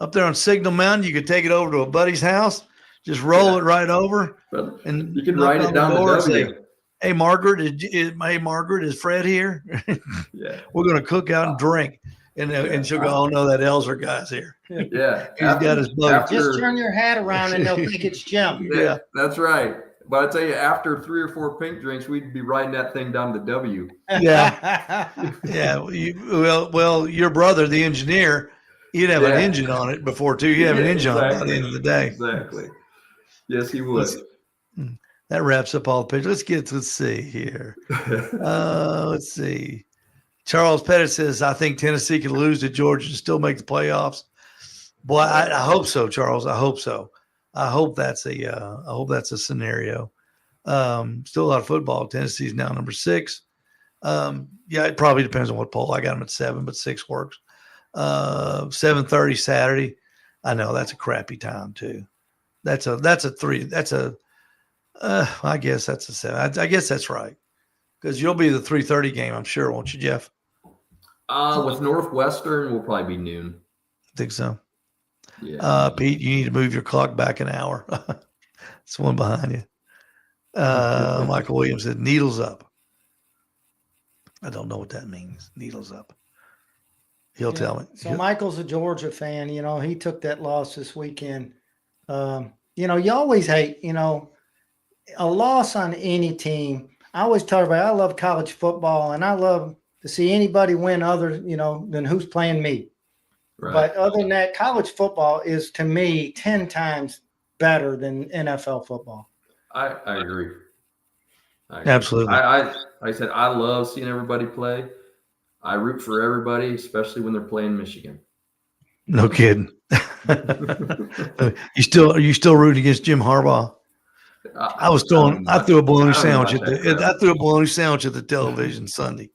up there on Signal Mountain. You could take it over to a buddy's house, just roll it right over, and you can write it down the W. Say, hey Margaret, is Fred here? Yeah, we're gonna cook out and drink, and she'll go, oh no, that Elser guy's here. Yeah, he's got his boat. Just turn your hat around and they'll think it's Jim. Yeah, that's right. But I tell you, after 3 or 4 pink drinks, we'd be writing that thing down to W. Yeah, yeah. Well, your brother, the engineer, he'd have an engine on it before too. He'd have an engine on it by the end of the day. Exactly. Yes, he would. That wraps up all the pictures. Let's see here. Let's see. Charles Pettit says, I think Tennessee could lose to Georgia and still make the playoffs. Boy, I hope so, Charles. I hope so. I hope that's a scenario. Still a lot of football. Tennessee's now number 6. It probably depends on what poll. I got them at 7, but 6 works. 7:30 Saturday. I know that's a crappy time too. That's a 3. I guess that's a 7. I guess that's right. Because you'll be the 3:30 game, I'm sure, won't you, Jeff? With Northwestern, we'll probably be noon. I think so. Yeah. Pete, you need to move your clock back an hour. It's one behind you. Michael Williams said, needles up. I don't know what that means. Needles up. He'll tell me. So Michael's a Georgia fan. He took that loss this weekend. You always hate, a loss on any team. I always tell everybody I love college football and I love to see anybody win other, than who's playing me. Right. But other than that, college football is to me 10 times better than NFL football. I agree. Absolutely. I said I love seeing everybody play. I root for everybody, especially when they're playing Michigan. No kidding. Are you still rooting against Jim Harbaugh? I threw a bologna sandwich at the television Sunday.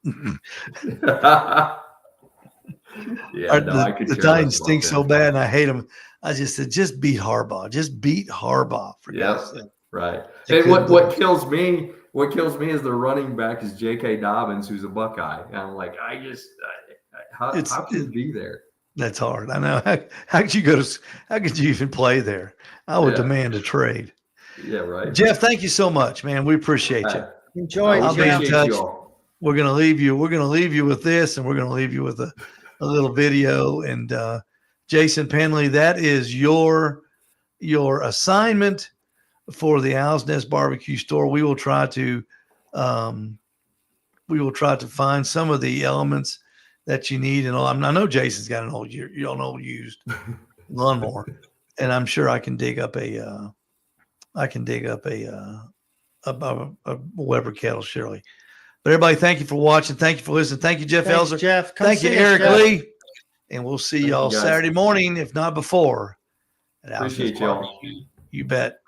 Yeah, no, I could the care less Titans about stink them. so bad, and I hate them. I just said, just beat Harbaugh. Just beat Harbaugh for God's sake. Right. They And couldn't what do it. kills me, is the running back is J.K. Dobbins, who's a Buckeye. And I'm like, how can you be there? That's hard. I know. How could you even play there? I would demand a trade. Yeah, right. Jeff, thank you so much, man. We appreciate you. Enjoy. I'll be in Appreciate touch. you all. We're gonna leave you. We're gonna leave you with this, and we're gonna leave you with a little video. And Jason Penley, that is your assignment for the Owl's Nest Barbecue store. We will try to find some of the elements that you need. And I know Jason's got an old used lawnmower, and I'm sure I can dig up a Weber kettle, surely. But everybody, thank you for watching. Thank you for listening. Thank you, Jeff Thanks, Elzer. Jeff. Come Thank you, see us, Eric Jeff. Lee. And we'll see y'all you, guys. Saturday morning, if not before. At Owl's Nest Appreciate y'all. Barbecue. You bet.